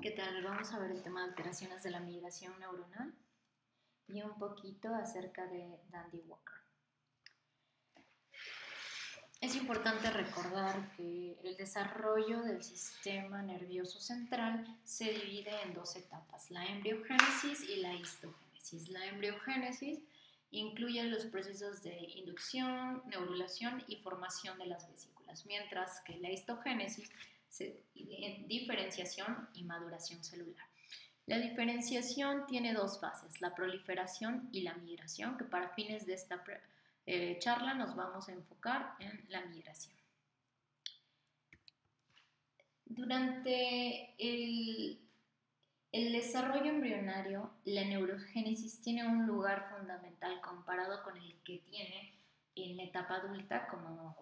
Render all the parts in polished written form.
¿Qué tal? Vamos a ver el tema de alteraciones de la migración neuronal y un poquito acerca de Dandy Walker. Es importante recordar que el desarrollo del sistema nervioso central se divide en dos etapas, la embriogénesis y la histogénesis. La embriogénesis incluye los procesos de inducción, neurulación y formación de las vesículas, mientras que la histogénesis se diferenciación y maduración celular. La diferenciación tiene dos fases, la proliferación y la migración, que para fines de esta charla nos vamos a enfocar en la migración. Durante el desarrollo embrionario, la neurogénesis tiene un lugar fundamental comparado con el que tiene en la etapa adulta, como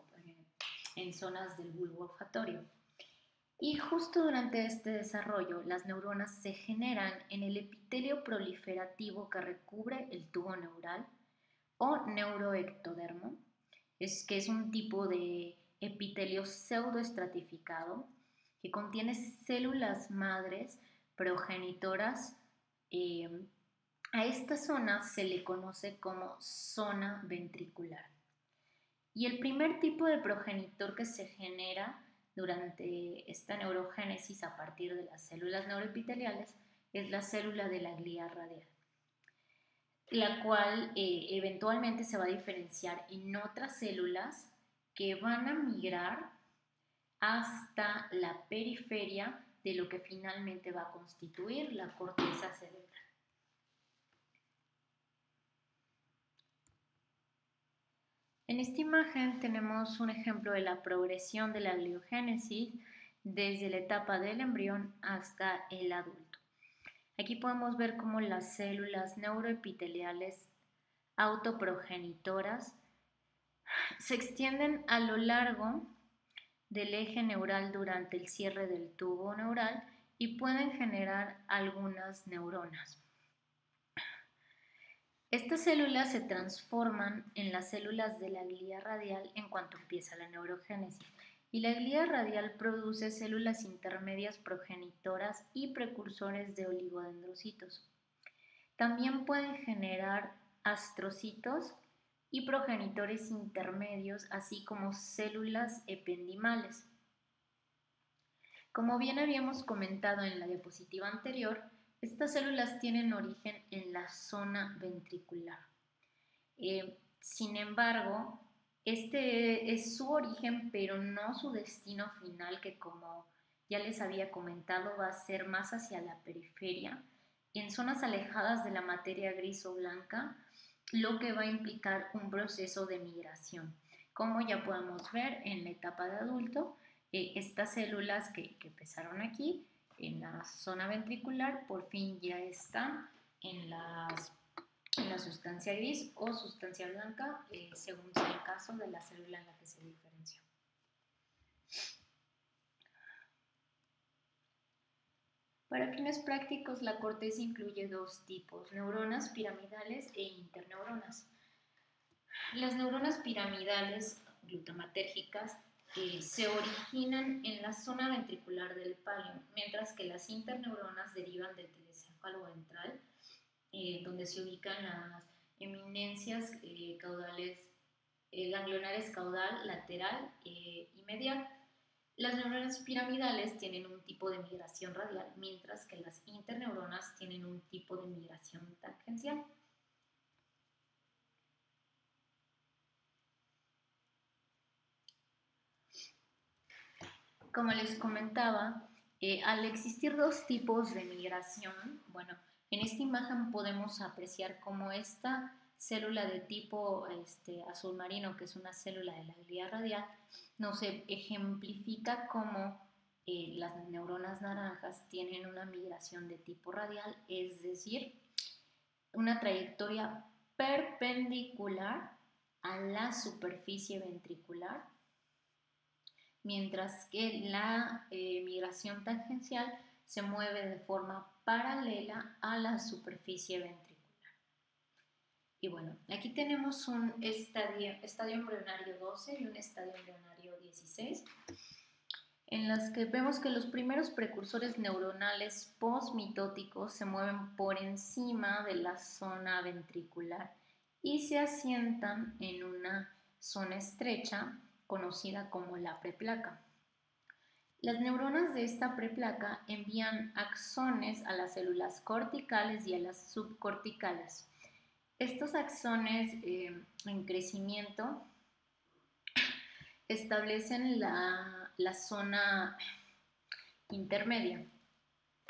en zonas del bulbo olfatorio. Y justo durante este desarrollo, las neuronas se generan en el epitelio proliferativo que recubre el tubo neural o neuroectodermo, que es un tipo de epitelio pseudoestratificado que contiene células madres progenitoras. A esta zona se le conoce como zona ventricular. Y el primer tipo de progenitor que se genera durante esta neurogénesis a partir de las células neuroepiteliales es la célula de la glía radial, la cual eventualmente se va a diferenciar en otras células que van a migrar hasta la periferia de lo que finalmente va a constituir la corteza cerebral. En esta imagen tenemos un ejemplo de la progresión de la gliogénesis desde la etapa del embrión hasta el adulto. Aquí podemos ver cómo las células neuroepiteliales autoprogenitoras se extienden a lo largo del eje neural durante el cierre del tubo neural y pueden generar algunas neuronas. Estas células se transforman en las células de la glía radial en cuanto empieza la neurogénesis, y la glía radial produce células intermedias progenitoras y precursores de oligodendrocitos. También pueden generar astrocitos y progenitores intermedios, así como células ependimales. Como bien habíamos comentado en la diapositiva anterior, estas células tienen origen en la zona ventricular. Sin embargo, este es su origen, pero no su destino final, que como ya les había comentado, va a ser más hacia la periferia, en zonas alejadas de la materia gris o blanca, lo que va a implicar un proceso de migración. Como ya podemos ver en la etapa de adulto, estas células que empezaron aquí en la zona ventricular por fin ya están en la sustancia gris o sustancia blanca, según sea el caso de la célula en la que se diferenció. Para fines prácticos, la corteza incluye dos tipos, neuronas piramidales e interneuronas. Las neuronas piramidales glutamatérgicas se originan en la zona ventricular del palio, mientras que las interneuronas derivan del telecéfalo ventral, donde se ubican las eminencias caudales, ganglionares caudal, lateral y medial. Las neuronas piramidales tienen un tipo de migración radial, mientras que las interneuronas tienen un tipo de migración tangencial. Como les comentaba, al existir dos tipos de migración, bueno, en esta imagen podemos apreciar cómo esta célula de tipo azul marino, que es una célula de la glía radial, nos ejemplifica cómo las neuronas naranjas tienen una migración de tipo radial, es decir, una trayectoria perpendicular a la superficie ventricular, mientras que la migración tangencial se mueve de forma paralela a la superficie ventricular. Y bueno, aquí tenemos un estadio embrionario 12 y un estadio embrionario 16. en las que vemos que los primeros precursores neuronales postmitóticos se mueven por encima de la zona ventricular y se asientan en una zona estrecha conocida como la preplaca. Las neuronas de esta preplaca envían axones a las células corticales y a las subcorticales. Estos axones en crecimiento establecen la zona intermedia.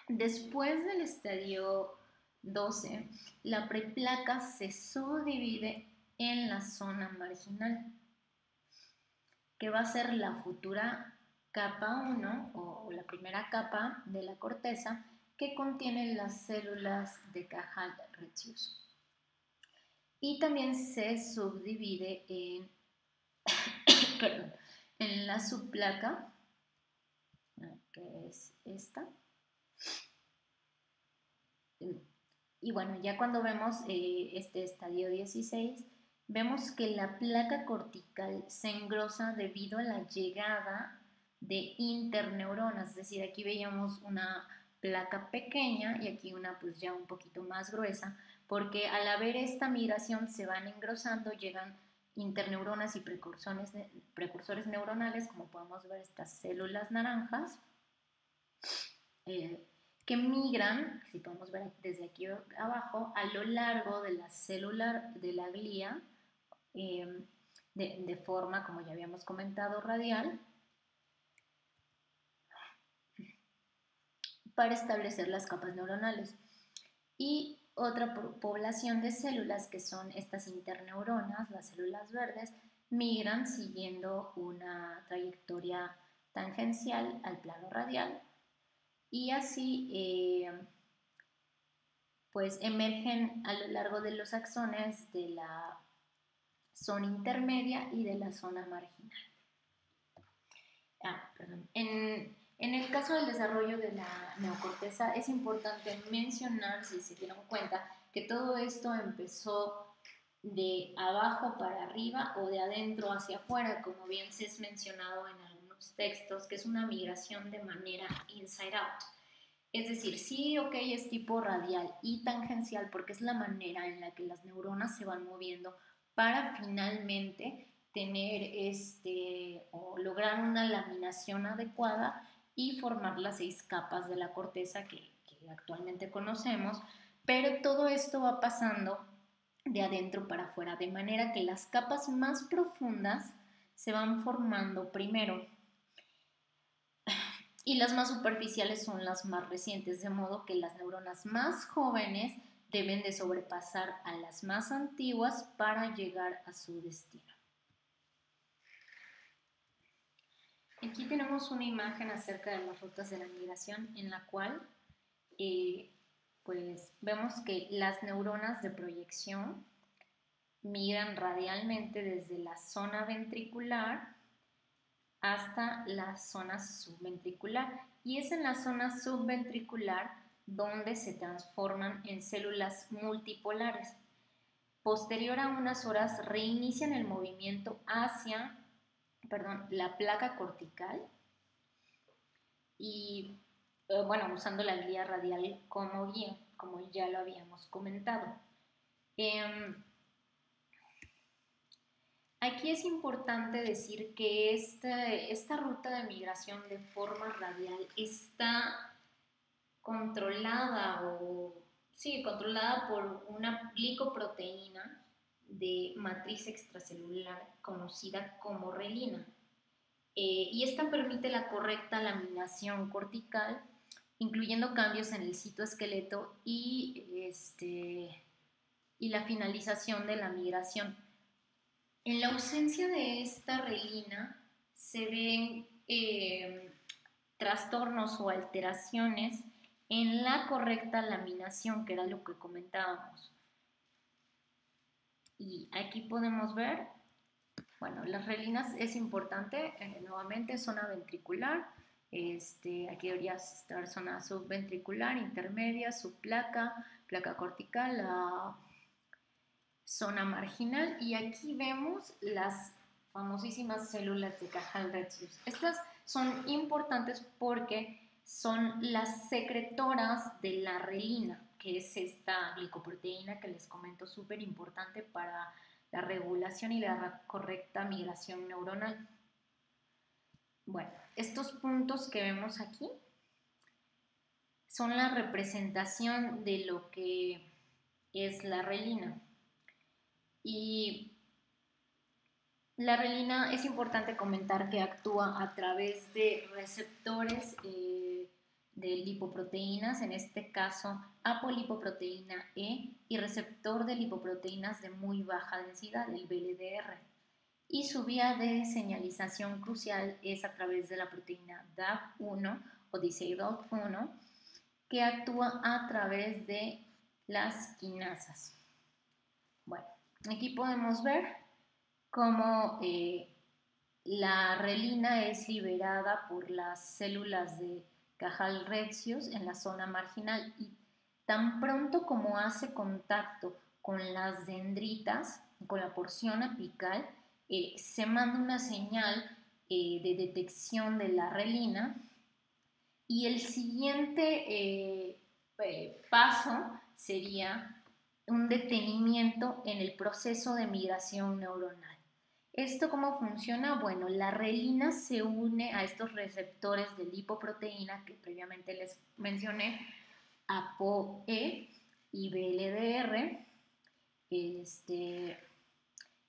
Después del estadio 12, la preplaca se subdivide en la zona marginal, que va a ser la futura capa 1 o la primera capa de la corteza que contiene las células de Cajal-Retzius. Y también se subdivide en la subplaca, que es esta. Y bueno, ya cuando vemos este estadio 16, vemos que la placa cortical se engrosa debido a la llegada de interneuronas, es decir, aquí veíamos una placa pequeña y aquí una pues ya un poquito más gruesa, porque al haber esta migración se van engrosando, llegan interneuronas y precursores neuronales, como podemos ver estas células naranjas, que migran, si podemos ver desde aquí abajo, a lo largo de la célula de la glía, de forma, como ya habíamos comentado, radial, para establecer las capas neuronales. Y otra población de células, que son estas interneuronas, las células verdes, migran siguiendo una trayectoria tangencial al plano radial y así pues emergen a lo largo de los axones de la zona intermedia y de la zona marginal. En el caso del desarrollo de la neocorteza es importante mencionar, si se dieron cuenta, que todo esto empezó de abajo para arriba o de adentro hacia afuera, como bien se es mencionado en algunos textos, que es una migración de manera inside out. Es decir, sí, ok, es tipo radial y tangencial porque es la manera en la que las neuronas se van moviendo para finalmente tener o lograr una laminación adecuada y formar las 6 capas de la corteza que actualmente conocemos, pero todo esto va pasando de adentro para afuera, de manera que las capas más profundas se van formando primero y las más superficiales son las más recientes, de modo que las neuronas más jóvenes deben de sobrepasar a las más antiguas para llegar a su destino. Aquí tenemos una imagen acerca de las rutas de la migración en la cual pues vemos que las neuronas de proyección migran radialmente desde la zona ventricular hasta la zona subventricular, y es en la zona subventricular donde se transforman en células multipolares. Posterior a unas horas reinician el movimiento hacia la placa cortical y bueno, usando la glía radial como guía, como ya lo habíamos comentado. Aquí es importante decir que esta ruta de migración de forma radial está controlada controlada por una glicoproteína de matriz extracelular conocida como relina. Y esta permite la correcta laminación cortical, incluyendo cambios en el citoesqueleto y la finalización de la migración. En la ausencia de esta relina se ven trastornos o alteraciones en la correcta laminación, que era lo que comentábamos. Y aquí podemos ver, bueno, las relinas es importante, nuevamente zona ventricular, aquí debería estar zona subventricular, intermedia, subplaca, placa cortical, la zona marginal, y aquí vemos las famosísimas células de Cajal-Retzius. Estas son importantes porque son las secretoras de la relina, que es esta glicoproteína que les comento súper importante para la regulación y la correcta migración neuronal. Bueno, estos puntos que vemos aquí son la representación de lo que es la relina. Y la relina es importante comentar que actúa a través de receptores de lipoproteínas, en este caso apolipoproteína E, y receptor de lipoproteínas de muy baja densidad, el VLDR. Y su vía de señalización crucial es a través de la proteína DAP1 o Disabled1, que actúa a través de las quinasas. Bueno, aquí podemos ver cómo la relina es liberada por las células de Cajal-Retzius en la zona marginal y tan pronto como hace contacto con las dendritas, con la porción apical, se manda una señal de detección de la relina y el siguiente paso sería un detenimiento en el proceso de migración neuronal. ¿Esto cómo funciona? Bueno, la relina se une a estos receptores de lipoproteína que previamente les mencioné, ApoE y VLDR,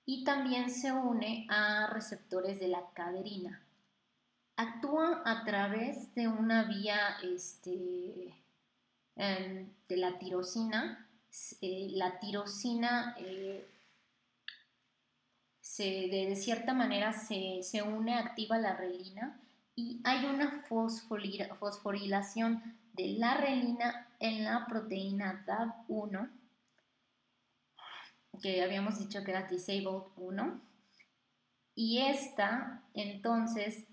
y también se une a receptores de la caderina. Actúa a través de una vía de la tirosina. La tirosina de cierta manera se une, activa la relina y hay una fosforilación de la relina en la proteína DAB1, que habíamos dicho que era Disabled1, y esta entonces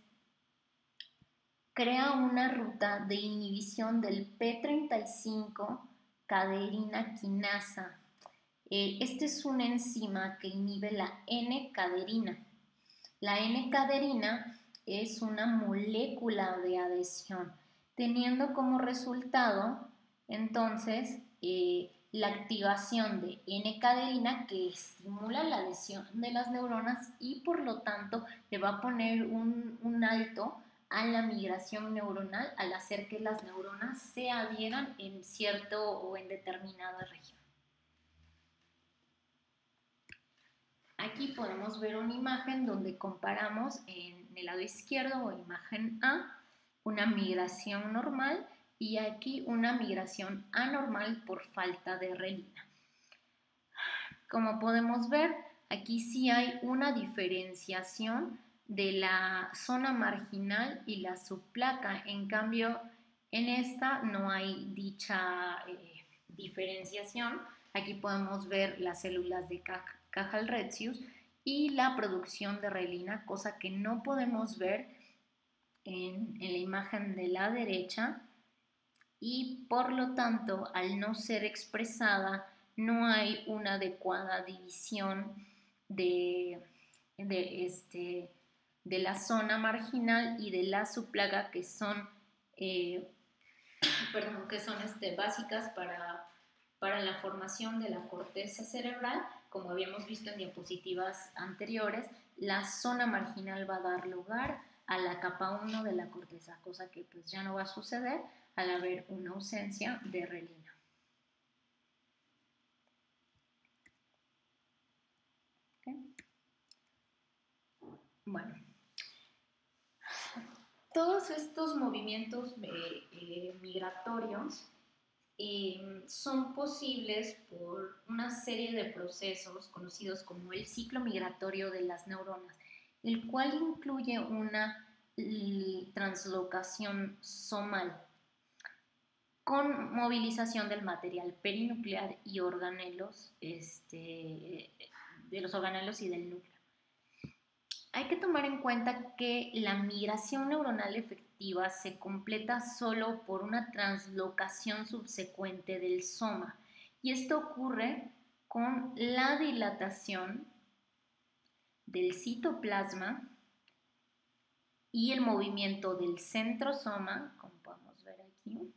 crea una ruta de inhibición del P35 caderina quinasa. Este es una enzima que inhibe la N-caderina. La N-caderina es una molécula de adhesión, teniendo como resultado entonces la activación de N-caderina que estimula la adhesión de las neuronas y por lo tanto le va a poner un alto a la migración neuronal al hacer que las neuronas se adhieran en cierto o en determinada región. Aquí podemos ver una imagen donde comparamos en el lado izquierdo o imagen A una migración normal y aquí una migración anormal por falta de relina. Como podemos ver, aquí sí hay una diferenciación de la zona marginal y la subplaca. En cambio, en esta no hay dicha diferenciación. Aquí podemos ver las células de Cajal-Retzius y la producción de relina, cosa que no podemos ver en la imagen de la derecha y por lo tanto, al no ser expresada, no hay una adecuada división de la zona marginal y de la subplaca que son, básicas para la formación de la corteza cerebral. Como habíamos visto en diapositivas anteriores, la zona marginal va a dar lugar a la capa 1 de la corteza, cosa que pues ya no va a suceder al haber una ausencia de relina. ¿Okay? Bueno, todos estos movimientos migratorios son posibles por una serie de procesos conocidos como el ciclo migratorio de las neuronas, el cual incluye una translocación somal con movilización del material perinuclear y organelos, de los organelos y del núcleo. Hay que tomar en cuenta que la migración neuronal efectiva se completa solo por una translocación subsecuente del soma y esto ocurre con la dilatación del citoplasma y el movimiento del centrosoma, como podemos ver aquí,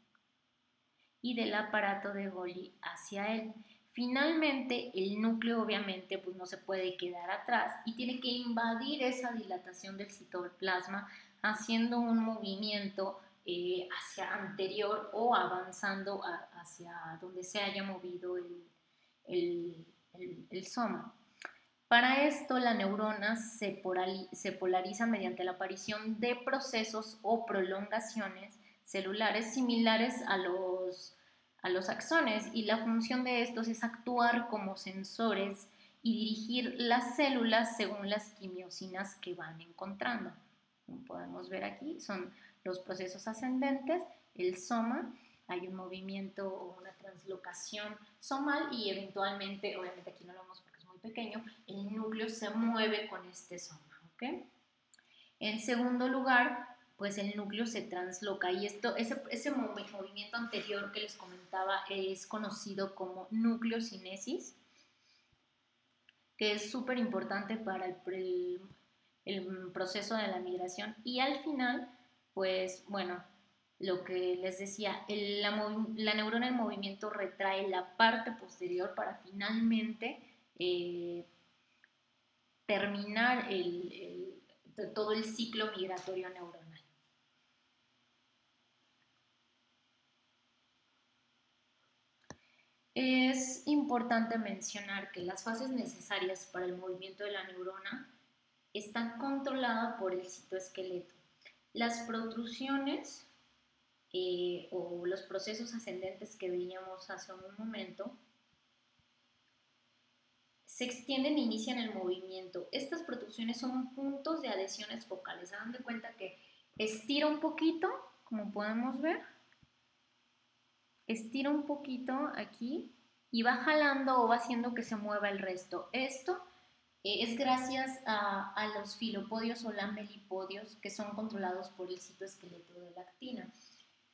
y del aparato de Golgi hacia él. Finalmente, el núcleo obviamente pues, no se puede quedar atrás y tiene que invadir esa dilatación del citoplasma haciendo un movimiento hacia anterior o avanzando hacia donde se haya movido el soma. Para esto, la neurona se polariza mediante la aparición de procesos o prolongaciones celulares similares a los axones, y la función de estos es actuar como sensores y dirigir las células según las quimiosinas que van encontrando. Como podemos ver aquí, son los procesos ascendentes, el soma, hay un movimiento o una translocación somal y eventualmente, obviamente aquí no lo vemos porque es muy pequeño, el núcleo se mueve con este soma, ¿ok? En segundo lugar, pues el núcleo se transloca y ese movimiento anterior que les comentaba es conocido como nucleocinesis, que es súper importante para el proceso de la migración. Y al final, pues bueno, lo que les decía, la neurona en movimiento retrae la parte posterior para finalmente terminar todo el ciclo migratorio neuronal. Es importante mencionar que las fases necesarias para el movimiento de la neurona están controladas por el citoesqueleto. Las protrusiones o los procesos ascendentes que veíamos hace un momento se extienden e inician el movimiento. Estas protrusiones son puntos de adhesiones focales. Se dan de cuenta que estira un poquito, como podemos ver, estira un poquito aquí y va jalando o va haciendo que se mueva el resto. Esto es gracias a los filopodios o lamelipodios que son controlados por el citoesqueleto de la actina.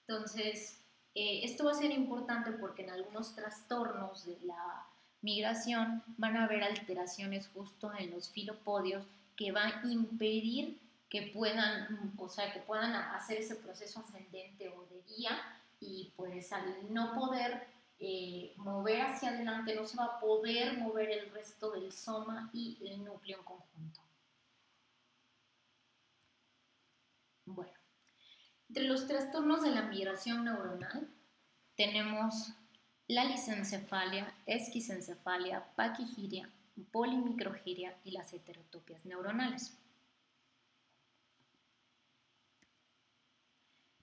Entonces, esto va a ser importante porque en algunos trastornos de la migración van a haber alteraciones justo en los filopodios que van a impedir que puedan, o sea, que puedan hacer ese proceso ascendente o de guía, y pues al no poder mover hacia adelante no se va a poder mover el resto del soma y el núcleo en conjunto. Bueno, entre los trastornos de la migración neuronal tenemos la lisencefalia, esquisencefalia, paquigiria, polimicrogiria y las heterotopias neuronales.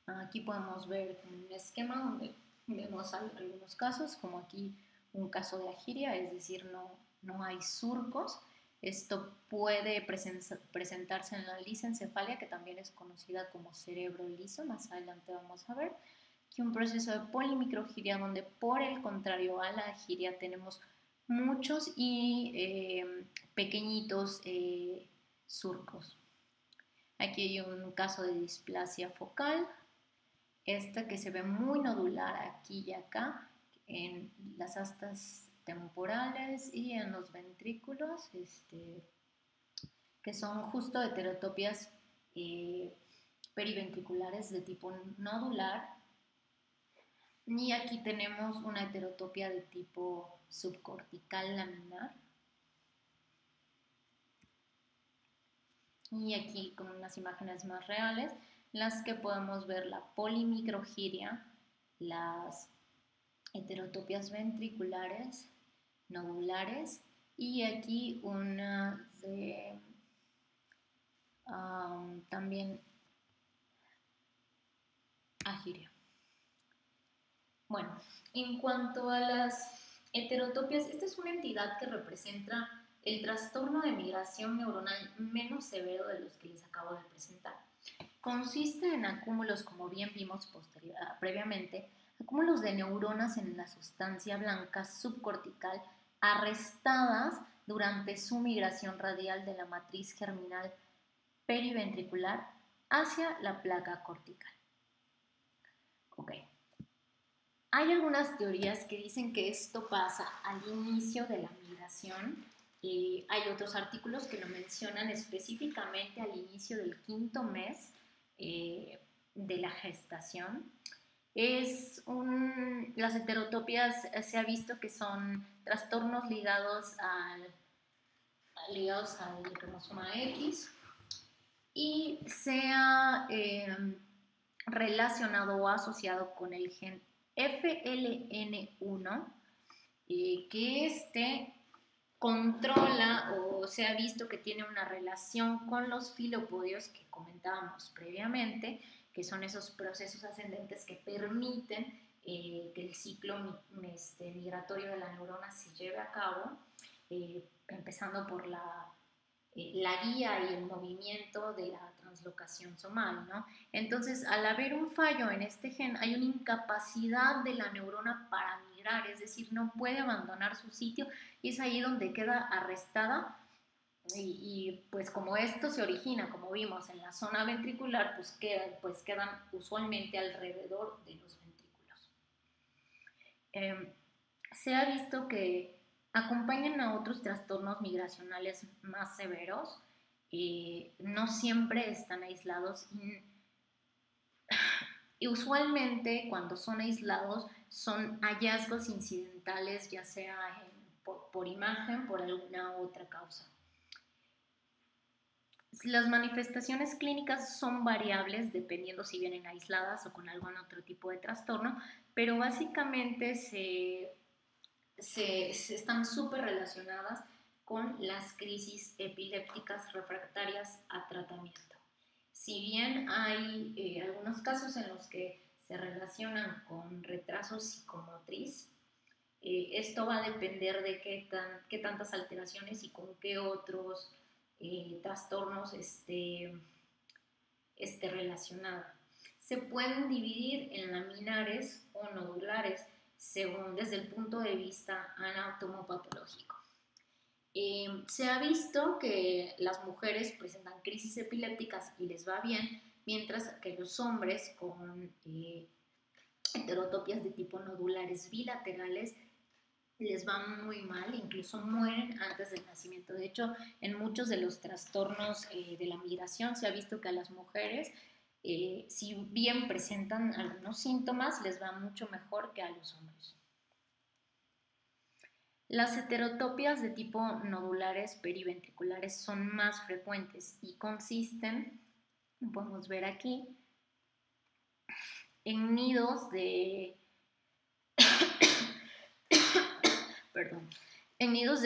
Aquí podemos ver un esquema donde vemos algunos casos, como aquí un caso de agiria, es decir, no hay surcos. Esto puede presentarse en la lisencefalia, que también es conocida como cerebro liso, más adelante vamos a ver, que un proceso de polimicrogiria donde por el contrario a la agiria tenemos muchos y pequeñitos surcos. Aquí hay un caso de displasia focal, esta que se ve muy nodular aquí y acá, en las astas temporales y en los ventrículos, que son justo heterotopias periventriculares de tipo nodular. Y aquí tenemos una heterotopia de tipo subcortical laminar. Y aquí con unas imágenes más reales, las que podemos ver la polimicrogiria, las heterotopias ventriculares, nodulares, y aquí una de también agiria. Bueno, en cuanto a las heterotopias, esta es una entidad que representa el trastorno de migración neuronal menos severo de los que les acabo de presentar. Consiste en acúmulos, como bien vimos previamente, acúmulos de neuronas en la sustancia blanca subcortical arrestadas durante su migración radial de la matriz germinal periventricular hacia la placa cortical. Ok. Hay algunas teorías que dicen que esto pasa al inicio de la migración Hay otros artículos que lo mencionan específicamente al inicio del quinto mes de la gestación. Las heterotopias se ha visto que son trastornos ligados al cromosoma X y se ha relacionado o asociado con el gen FLN1, que controla o se ha visto que tiene una relación con los filopodios que comentábamos previamente, que son esos procesos ascendentes que permiten que el ciclo migratorio de la neurona se lleve a cabo, empezando por la guía y el movimiento de la translocación somal, ¿no? Entonces, al haber un fallo en este gen, hay una incapacidad de la neurona para migrar, es decir, no puede abandonar su sitio y es ahí donde queda arrestada pues como esto se origina, como vimos, en la zona ventricular, pues quedan usualmente alrededor de los ventrículos. Se ha visto que acompañan a otros trastornos migracionales más severos, no siempre están aislados y usualmente cuando son aislados son hallazgos incidentales, ya sea por imagen, por alguna otra causa. Las manifestaciones clínicas son variables dependiendo si vienen aisladas o con algún otro tipo de trastorno, pero básicamente están súper relacionadas con las crisis epilépticas refractarias a tratamiento. Si bien hay algunos casos en los que se relacionan con retraso psicomotriz, esto va a depender de qué tantas alteraciones y con qué otros trastornos esté relacionado. Se pueden dividir en laminares o nodulares según desde el punto de vista anatomopatológico. Se ha visto que las mujeres presentan crisis epilépticas y les va bien, mientras que los hombres con heterotopias de tipo nodulares bilaterales les va muy mal, incluso mueren antes del nacimiento. De hecho, en muchos de los trastornos de la migración se ha visto que a las mujeres, si bien presentan algunos síntomas, les va mucho mejor que a los hombres. Las heterotopias de tipo nodulares periventriculares son más frecuentes y consisten, podemos ver aquí, en nidos de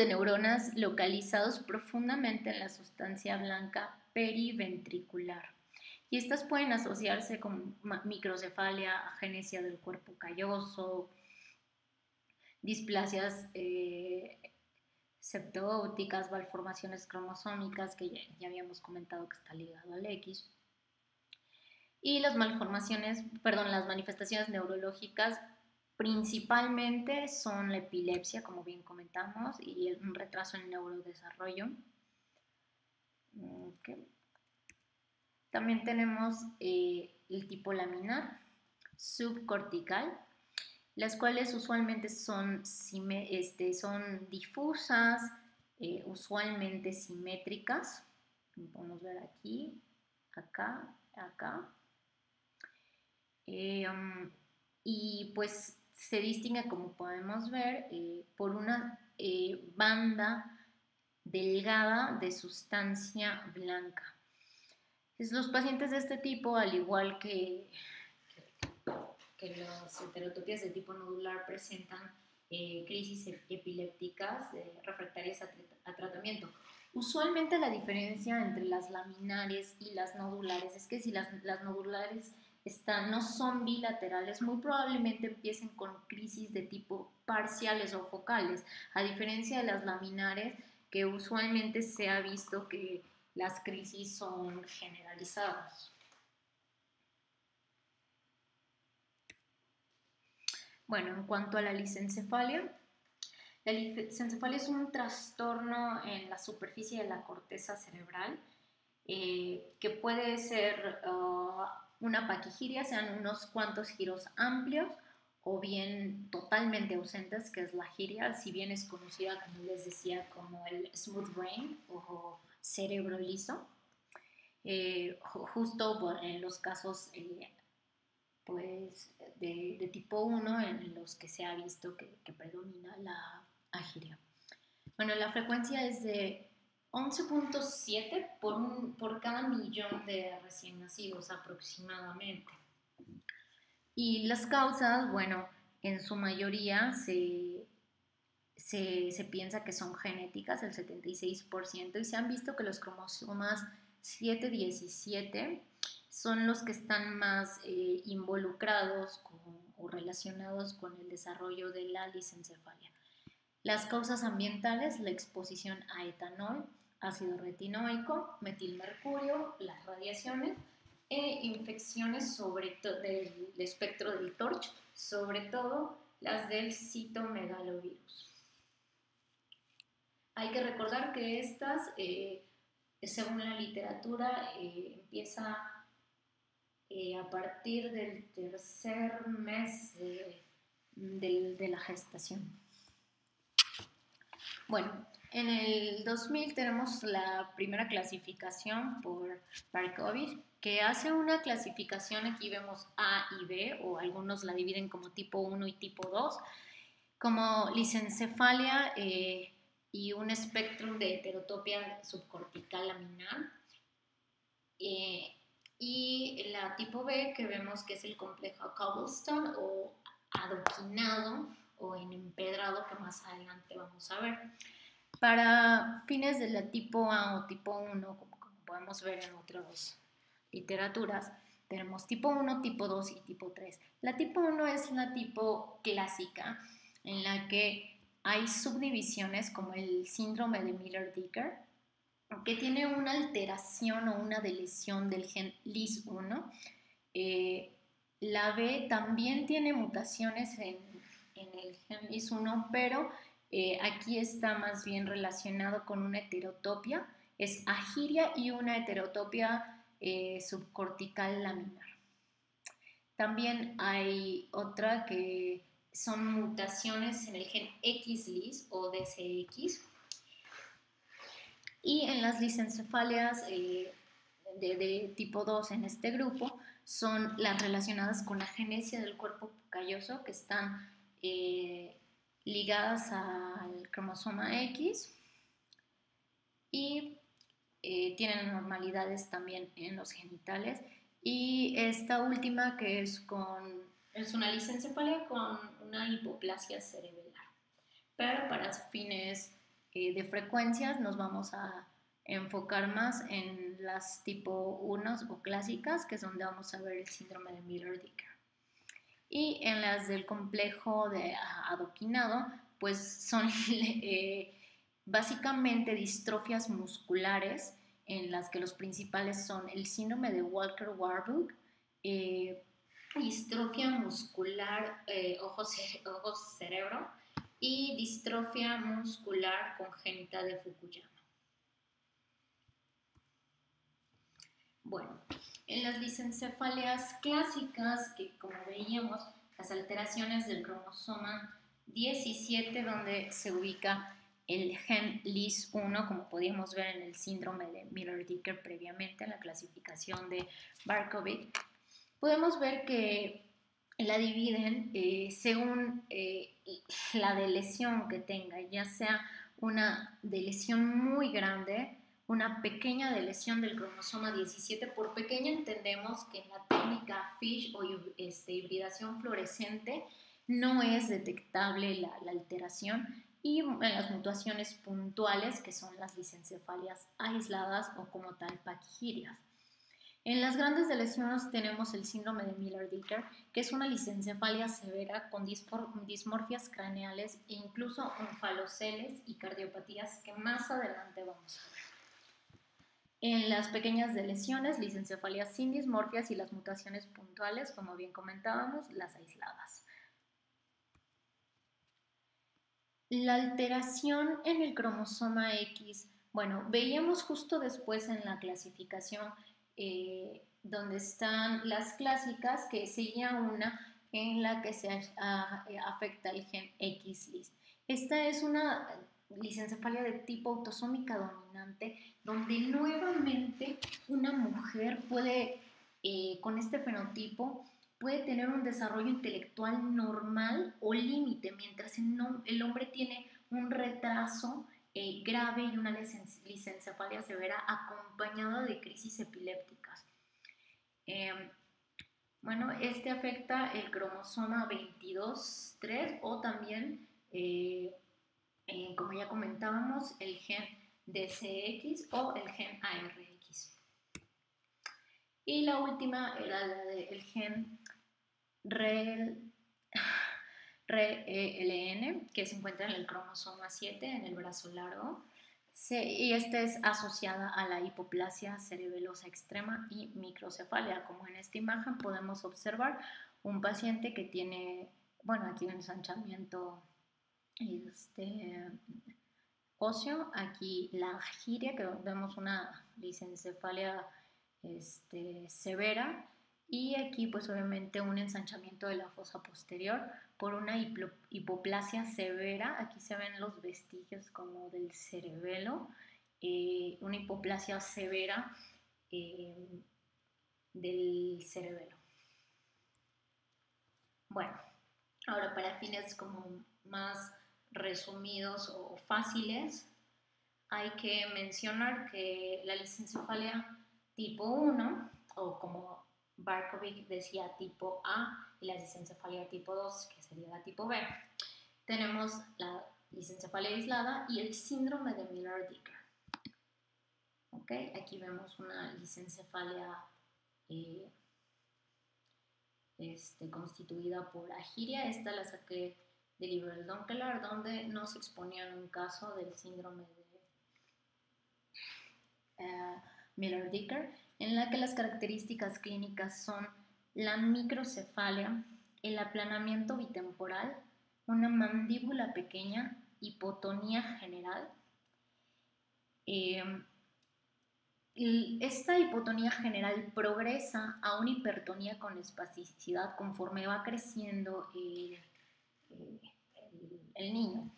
neuronas localizados profundamente en la sustancia blanca periventricular. Y estas pueden asociarse con microcefalia, agenesia del cuerpo calloso, displasias septoópticas, malformaciones cromosómicas, que ya habíamos comentado que está ligado al X. Y las manifestaciones neurológicas principalmente son la epilepsia, como bien comentamos, y un retraso en el neurodesarrollo. Okay. También tenemos el tipo laminar, subcortical, las cuales usualmente son difusas, usualmente simétricas. Podemos ver aquí, acá, acá. Y pues se distingue, como podemos ver, por una banda delgada de sustancia blanca. Entonces, los pacientes de este tipo, al igual que las heterotopias de tipo nodular, presentan crisis epilépticas refractarias a tratamiento. Usualmente la diferencia entre las laminares y las nodulares es que si las nodulares no son bilaterales, muy probablemente empiecen con crisis de tipo parciales o focales, a diferencia de las laminares, que usualmente se ha visto que las crisis son generalizadas. Bueno, en cuanto a la lisencefalia es un trastorno en la superficie de la corteza cerebral que puede ser una paquigiria, sean unos cuantos giros amplios, o bien totalmente ausentes, que es la giria, si bien es conocida, como les decía, como el smooth brain o cerebro liso, justo en los casos pues, de tipo 1 en los que se ha visto que predomina la agiria. Bueno, la frecuencia es de 11.7 por cada millón de recién nacidos aproximadamente. Y las causas, bueno, en su mayoría se piensa que son genéticas, el 76%, y se han visto que los cromosomas 7, 17 son los que están más involucrados o relacionados con el desarrollo de la lisencefalia. Las causas ambientales, la exposición a etanol, ácido retinoico, metilmercurio, las radiaciones e infecciones del espectro del TORCH, sobre todo las del citomegalovirus. Hay que recordar que estas, según la literatura, empieza a partir del tercer mes de la gestación. Bueno, en el 2000 tenemos la primera clasificación por Barkovich, que hace una clasificación, aquí vemos A y B, o algunos la dividen como tipo 1 y tipo 2, como lisencefalia y un espectro de heterotopia subcortical laminar. Y la tipo B, que vemos que es el complejo cobblestone o adoquinado o en empedrado, que más adelante vamos a ver. Para fines de la tipo A o tipo 1, como podemos ver en otras literaturas, tenemos tipo 1, tipo 2 y tipo 3. La tipo 1 es la tipo clásica, en la que hay subdivisiones como el síndrome de Miller-Dieker, que tiene una alteración o una deleción del gen LIS1. La B también tiene mutaciones en el gen LIS1, pero aquí está más bien relacionado con una heterotopia, es agiria y una heterotopia subcortical laminar. También hay otra que son mutaciones en el gen XLIS o DCX. Y en las lisencefalias de tipo 2 en este grupo son las relacionadas con la genesia del cuerpo calloso, que están ligadas al cromosoma X y tienen anormalidades también en los genitales. Y esta última que es una lisencefalia con una hipoplasia cerebral. Pero para fines de frecuencias nos vamos a enfocar más en las tipo 1 o clásicas, que es donde vamos a ver el síndrome de Miller-Dieker. Y en las del complejo de adoquinado, pues son básicamente distrofias musculares, en las que los principales son el síndrome de Walker-Warburg, distrofia muscular ojos-cerebro y distrofia muscular congénita de Fukuyama. Bueno, en las lisencefalias clásicas, que como veíamos, las alteraciones del cromosoma 17, donde se ubica el gen LIS1, como podíamos ver en el síndrome de Miller-Dieker previamente, en la clasificación de Barkovich, podemos ver que la dividen según la deleción que tenga, ya sea una deleción muy grande, una pequeña deleción del cromosoma 17. Por pequeña entendemos que en la técnica FISH o hibridación fluorescente no es detectable la alteración, y en las mutaciones puntuales, que son las lisencefalias aisladas o como tal paquigirias. En las grandes lesiones tenemos el síndrome de Miller-Dieker, que es una lisencefalia severa con dismorfias craneales e incluso onfaloceles y cardiopatías, que más adelante vamos a ver. En las pequeñas lesiones, lisencefalias sin dismorfias, y las mutaciones puntuales, como bien comentábamos, las aisladas. La alteración en el cromosoma X, bueno, veíamos justo después en la clasificación donde están las clásicas, que seguía una en la que se afecta el gen X-LIS. Esta es una lisencefalia de tipo autosómica dominante, donde nuevamente una mujer puede, con este fenotipo, puede tener un desarrollo intelectual normal o límite, mientras el hombre tiene un retraso grave y una lisencefalia severa acompañada de crisis epilépticas. Bueno, este afecta el cromosoma 22.3 o también, como ya comentábamos, el gen DCX o el gen ARX. Y la última era la del gen RELN, que se encuentra en el cromosoma 7, en el brazo largo. Y esta es asociada a la hipoplasia cerebelosa extrema y microcefalia. Como en esta imagen podemos observar un paciente que tiene, bueno, aquí un ensanchamiento óseo, aquí la giria, que vemos una lisencefalia severa, y aquí pues obviamente un ensanchamiento de la fosa posterior por una hipoplasia severa. Aquí se ven los vestigios como del cerebelo, una hipoplasia severa del cerebelo. Bueno, ahora para fines como más resumidos o fáciles, hay que mencionar que la lisencefalia tipo 1, o como Barkovic decía, tipo A, y la lisencefalia tipo 2, que sería la tipo B, tenemos la lisencefalia aislada y el síndrome de Miller-Dieker. ¿Okay? Aquí vemos una lisencefalia constituida por agiria. Esta la saqué del libro del Donkelar, donde nos exponían un caso del síndrome de Miller-Dieker, en la que las características clínicas son la microcefalia, el aplanamiento bitemporal, una mandíbula pequeña, hipotonía general. Esta hipotonía general progresa a una hipertonía con espasticidad conforme va creciendo el niño.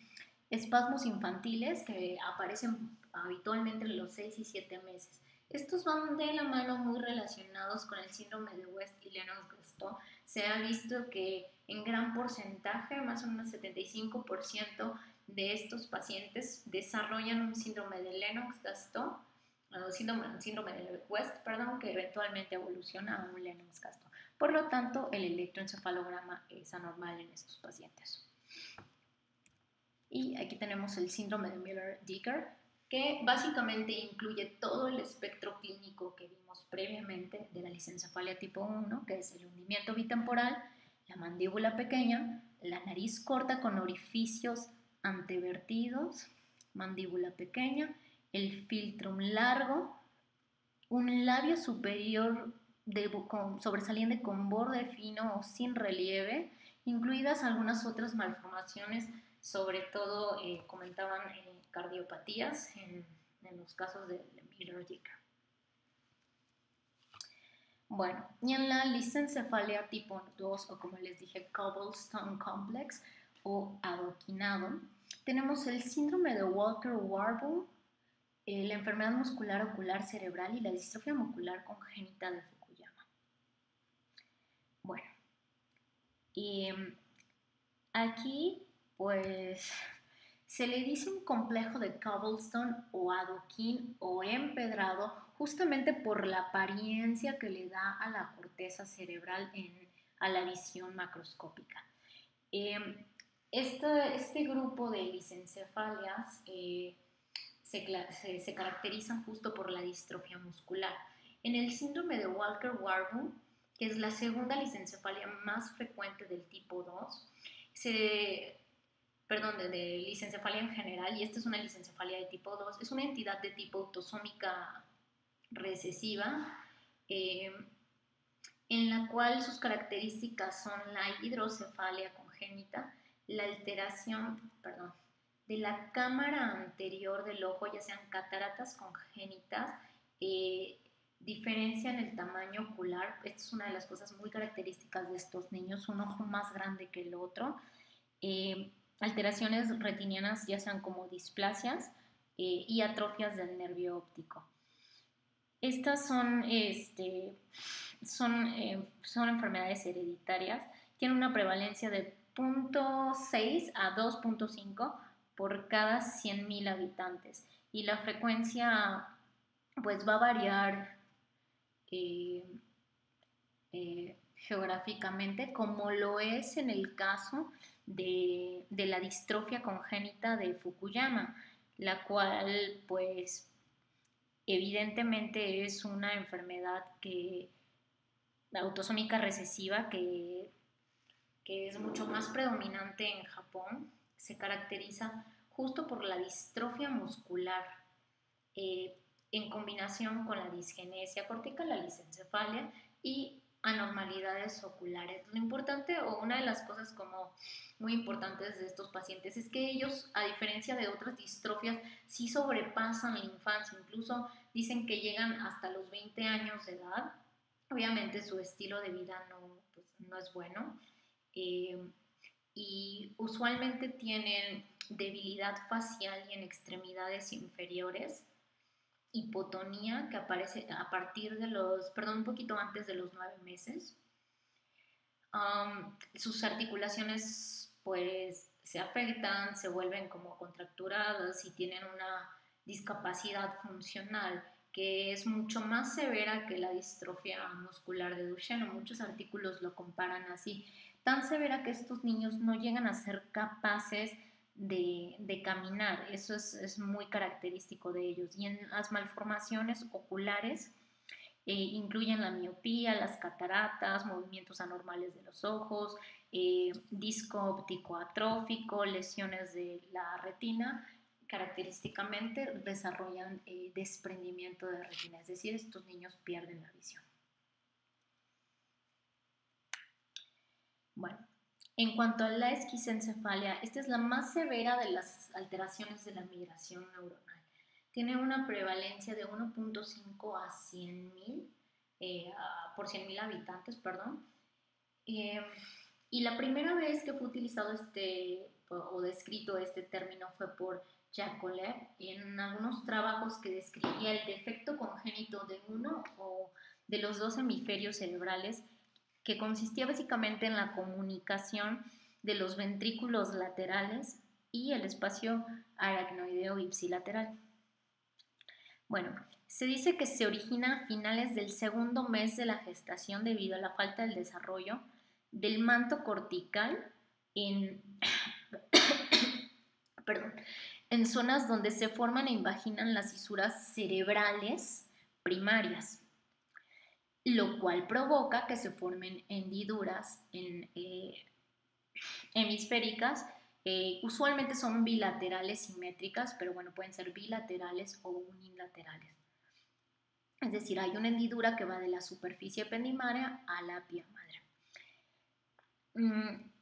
Espasmos infantiles que aparecen habitualmente en los 6 y 7 meses. Estos van de la mano muy relacionados con el síndrome de West y Lennox-Gastaut. Se ha visto que en gran porcentaje, más o menos 75% de estos pacientes desarrollan un síndrome de Lennox-Gastaut, síndrome de West, que eventualmente evoluciona a un Lennox-Gastaut. Por lo tanto, el electroencefalograma es anormal en estos pacientes. Y aquí tenemos el síndrome de Miller-Dieker, que básicamente incluye todo el espectro clínico que vimos previamente de la lisencefalia tipo 1, que es el hundimiento bitemporal, la mandíbula pequeña, la nariz corta con orificios antevertidos, mandíbula pequeña, el filtrum largo, un labio superior sobresaliente con borde fino o sin relieve, incluidas algunas otras malformaciones, sobre todo comentaban cardiopatías en los casos de Miller-Dieker. Bueno, y en la lisencefalia tipo 2, o como les dije, Cobblestone Complex o adoquinado, tenemos el síndrome de Walker-Warburg, la enfermedad muscular ocular cerebral y la distrofia muscular congénita de Fukuyama. Bueno, y aquí pues se le dice un complejo de cobblestone o adoquín o empedrado justamente por la apariencia que le da a la corteza cerebral a la visión macroscópica. Este grupo de lisencefalias se caracterizan justo por la distrofia muscular. En el síndrome de Walker-Warburg, que es la segunda lisencefalia más frecuente del tipo 2, de lisencefalia en general, y esta es una lisencefalia de tipo 2, es una entidad de tipo autosómica recesiva, en la cual sus características son la hidrocefalia congénita, la alteración, de la cámara anterior del ojo, ya sean cataratas congénitas, diferencia en el tamaño ocular. Esta es una de las cosas muy características de estos niños, un ojo más grande que el otro. Alteraciones retinianas, ya sean como displasias y atrofias del nervio óptico. Estas son enfermedades hereditarias, tienen una prevalencia de 0.6 a 2.5 por cada 100.000 habitantes y la frecuencia pues va a variar eh, geográficamente, como lo es en el caso de la distrofia congénita de Fukuyama, la cual pues evidentemente es una enfermedad autosómica recesiva que es mucho más predominante en Japón. Se caracteriza justo por la distrofia muscular eh, en combinación con la disgenesia cortical, la lisencefalia y anormalidades oculares. Lo importante, o una de las cosas como muy importantes de estos pacientes, es que ellos, a diferencia de otras distrofias, sí sobrepasan la infancia, incluso dicen que llegan hasta los 20 años de edad. Obviamente su estilo de vida pues, no es bueno, eh, y usualmente tienen debilidad facial y en extremidades inferiores, hipotonía que aparece a partir de un poquito antes de los 9 meses. Sus articulaciones pues se afectan, se vuelven como contracturadas y tienen una discapacidad funcional que es mucho más severa que la distrofia muscular de Duchenne. Muchos artículos lo comparan así, tan severa que estos niños no llegan a ser capaces de caminar. Eso es muy característico de ellos. Y en las malformaciones oculares incluyen la miopía, las cataratas, movimientos anormales de los ojos, disco óptico atrófico, lesiones de la retina. Característicamente desarrollan desprendimiento de retina, es decir, estos niños pierden la visión. Bueno, en cuanto a la esquisencefalia, esta es la más severa de las alteraciones de la migración neuronal. Tiene una prevalencia de 1.5 a 100.000 por 100.000 habitantes, perdón. Y la primera vez que fue utilizado o descrito este término fue por Yakovlev en algunos trabajos que describía el defecto congénito de uno o de los dos hemisferios cerebrales, que consistía básicamente en la comunicación de los ventrículos laterales y el espacio aracnoideo ipsilateral. Bueno, se dice que se origina a finales del segundo mes de la gestación debido a la falta del desarrollo del manto cortical en, en zonas donde se forman e invaginan las fisuras cerebrales primarias, lo cual provoca que se formen hendiduras hemisféricas. Usualmente son bilaterales simétricas, pero bueno, pueden ser bilaterales o unilaterales. Es decir, hay una hendidura que va de la superficie ependimaria a la pía madre.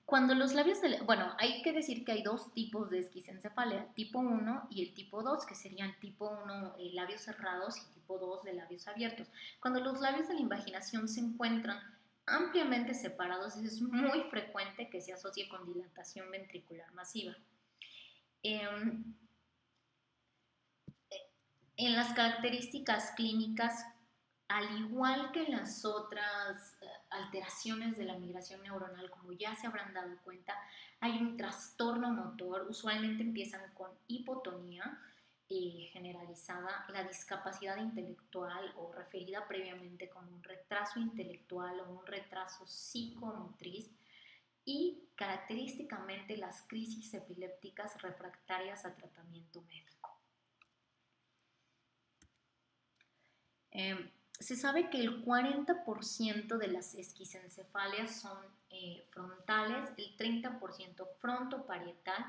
Cuando los labios bueno, hay que decir que hay dos tipos de esquisencefalia, tipo 1 y el tipo 2, que serían tipo 1 labios cerrados y tipo 2 de labios abiertos. Cuando los labios de la invaginación se encuentran ampliamente separados, es muy frecuente que se asocie con dilatación ventricular masiva. En las características clínicas, al igual que en las otras alteraciones de la migración neuronal, como ya se habrán dado cuenta, hay un trastorno motor. Usualmente empiezan con hipotonía generalizada, la discapacidad intelectual o referida previamente como un retraso intelectual o un retraso psicomotriz, y característicamente las crisis epilépticas refractarias a tratamiento médico. Se sabe que el 40% de las esquisencefalias son frontales, el 30% frontopariettal,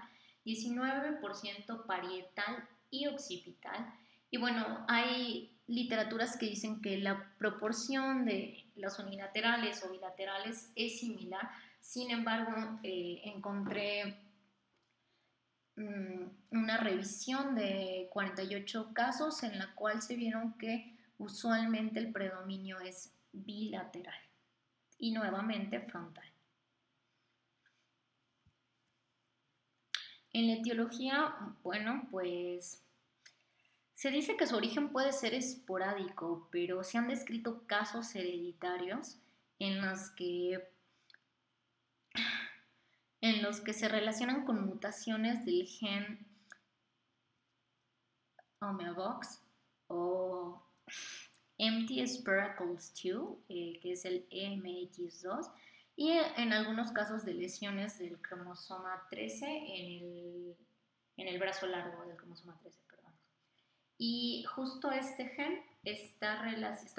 19% parietal y occipital. Y bueno, hay literaturas que dicen que la proporción de las unilaterales o bilaterales es similar. Sin embargo, encontré una revisión de 48 casos en la cual se vieron que Usualmente el predominio es bilateral y nuevamente frontal. En la etiología, bueno, pues se dice que su origen puede ser esporádico, pero se han descrito casos hereditarios en los que, se relacionan con mutaciones del gen Homeobox o Empty Spiracles 2, que es el EMX2, y en algunos casos de lesiones del cromosoma 13 en el brazo largo del cromosoma 13, perdón. Y justo este gen está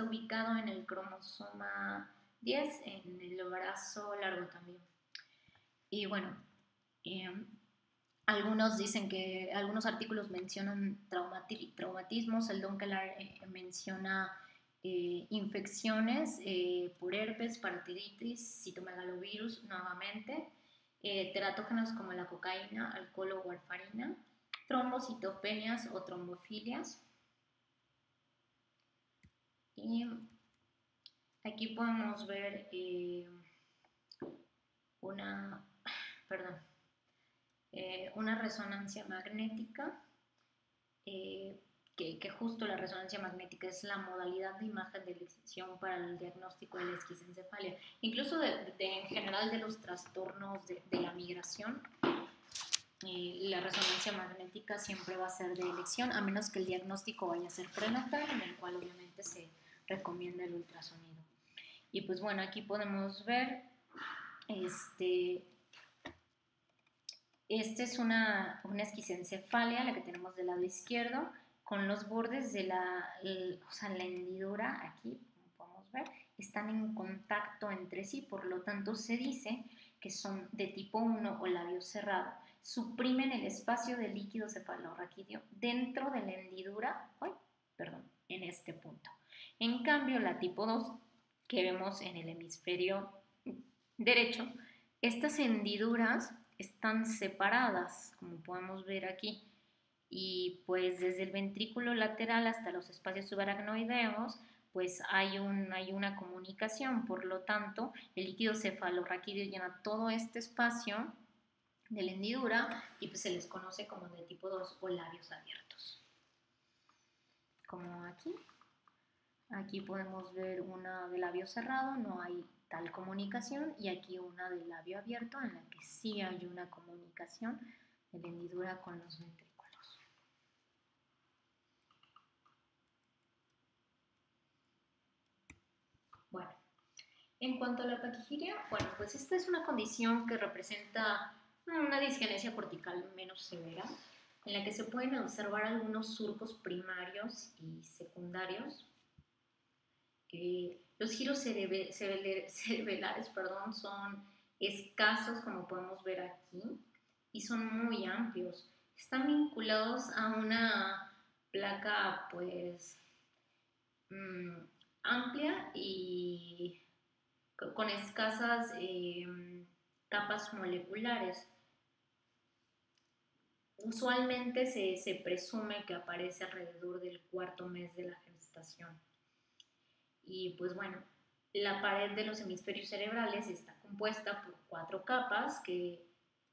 ubicado en el cromosoma 10, en el brazo largo también. Y bueno, algunos artículos mencionan traumatismos, el Donkelar menciona infecciones por herpes, parotiditis, citomegalovirus nuevamente, teratógenos como la cocaína, alcohol o warfarina, trombocitopenias o trombofilias. Y aquí podemos ver una resonancia magnética, que justo la resonancia magnética es la modalidad de imagen de elección para el diagnóstico de la esquistocefalia. Incluso en general de los trastornos de la migración, la resonancia magnética siempre va a ser de elección, a menos que el diagnóstico vaya a ser prenatal, en el cual obviamente se recomienda el ultrasonido. Y pues bueno, aquí podemos ver esta es una esquistocefalia, la que tenemos del lado izquierdo, con los bordes de la hendidura aquí, como podemos ver, están en contacto entre sí, por lo tanto se dice que son de tipo 1 o labio cerrado. Suprimen el espacio del líquido cefalorraquídeo dentro de la hendidura, en este punto. En cambio, la tipo 2, que vemos en el hemisferio derecho, estas hendiduras están separadas, como podemos ver aquí, y pues desde el ventrículo lateral hasta los espacios subaracnoideos, pues hay una comunicación, por lo tanto, el líquido cefalorraquídeo llena todo este espacio de la hendidura y pues se les conoce como de tipo 2 o labios abiertos. Como aquí. Aquí podemos ver una de labio cerrado, no hay tal comunicación, y aquí una de labio abierto en la que sí hay una comunicación de la hendidura con los ventrículos. Bueno, en cuanto a la paquigiria, pues esta es una condición que representa una disgenesia cortical menos severa, en la que se pueden observar algunos surcos primarios y secundarios. Los giros cerebelares son escasos, como podemos ver aquí, y son muy amplios. Están vinculados a una placa pues amplia y con escasas capas moleculares. Usualmente se presume que aparece alrededor del 4º mes de la gestación. Y pues bueno, la pared de los hemisferios cerebrales está compuesta por 4 capas, que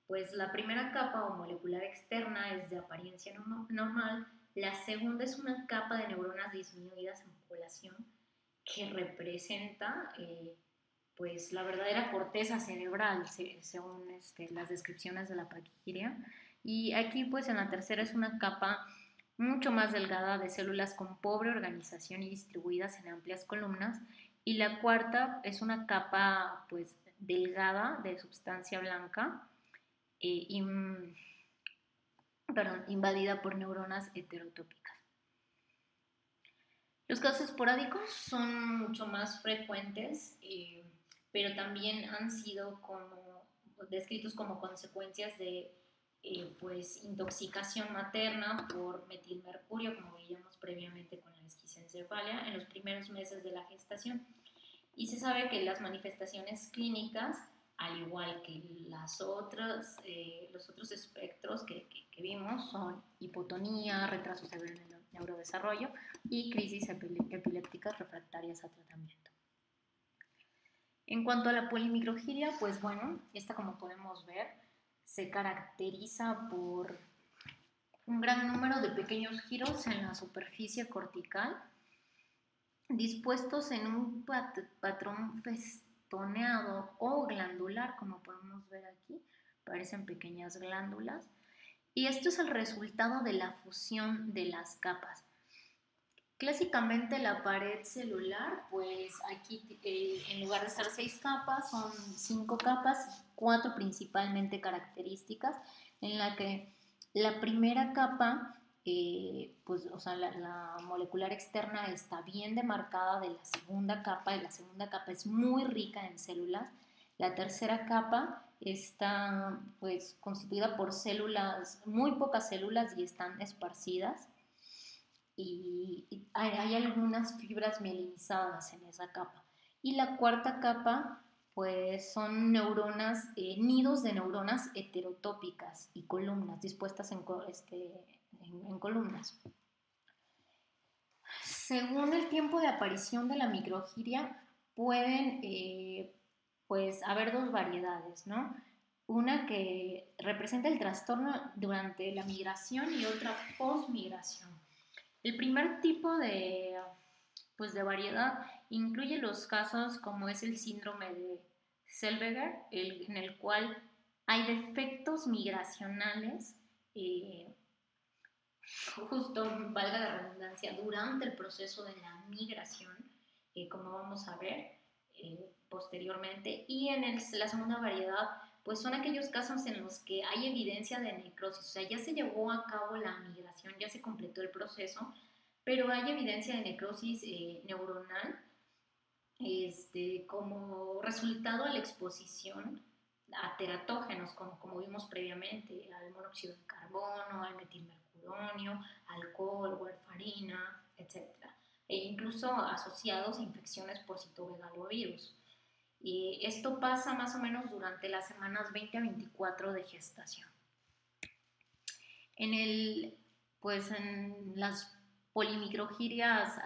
pues la primera capa o molecular externa es de apariencia normal, la segunda es una capa de neuronas disminuidas en población que representa pues la verdadera corteza cerebral según las descripciones de la paquigiria, y aquí pues en la tercera es una capa mucho más delgada de células con pobre organización y distribuidas en amplias columnas, y la cuarta es una capa pues delgada de sustancia blanca invadida por neuronas heterotópicas. Los casos esporádicos son mucho más frecuentes, pero también han sido descritos como consecuencias de pues intoxicación materna por metilmercurio, como veíamos previamente con la esquistocefalia, en los primeros meses de la gestación. Y se sabe que las manifestaciones clínicas, al igual que los otros espectros que vimos, son hipotonía, retraso severo neurodesarrollo y crisis epilépticas refractarias a tratamiento. En cuanto a la polimicrogiria, pues bueno, esta como podemos ver se caracteriza por un gran número de pequeños giros en la superficie cortical dispuestos en un patrón festoneado o glandular, como podemos ver aquí, parecen pequeñas glándulas, y esto es el resultado de la fusión de las capas. Clásicamente la pared celular, pues aquí en lugar de ser 6 capas, son 5 capas, 4 principalmente características, en la que la primera capa, pues, o sea, la molecular externa está bien demarcada de la segunda capa, y la segunda capa es muy rica en células. La tercera capa está pues constituida por células, muy pocas células y están esparcidas. Y hay algunas fibras mielinizadas en esa capa. Y la cuarta capa, pues son neuronas, nidos de neuronas heterotópicas y columnas, dispuestas en columnas. Según el tiempo de aparición de la microgiria, pueden pues haber dos variedades, ¿no? Una que representa el trastorno durante la migración y otra post-migración. El primer tipo pues de variedad incluye los casos como es el síndrome de Zellweger, en el cual hay defectos migracionales, justo, valga la redundancia, durante el proceso de la migración, como vamos a ver posteriormente. Y en la segunda variedad, pues son aquellos casos en los que hay evidencia de necrosis, o sea, ya se llevó a cabo la migración, ya se completó el proceso, pero hay evidencia de necrosis neuronal como resultado a la exposición a teratógenos, como vimos previamente, al monóxido de carbono, al metilmercuronio, alcohol, warfarina, etc. E incluso asociados a infecciones por citomegalovirus. Y esto pasa más o menos durante las semanas 20 a 24 de gestación. Pues en las polimicrogirias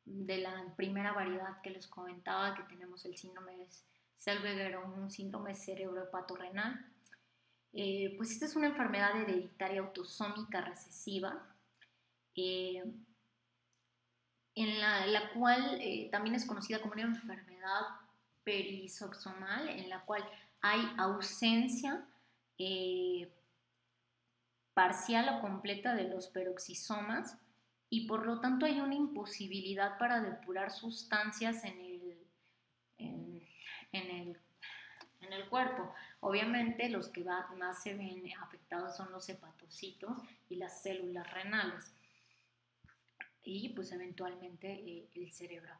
de la primera variedad que les comentaba, que tenemos el síndrome de Zellweger o un síndrome cerebrohepatorrenal, pues esta es una enfermedad hereditaria autosómica recesiva, en la cual también es conocida como una enfermedad perisoxomal, en la cual hay ausencia parcial o completa de los peroxisomas, y por lo tanto hay una imposibilidad para depurar sustancias en el cuerpo. Obviamente los que más se ven afectados son los hepatocitos y las células renales y pues eventualmente el cerebro.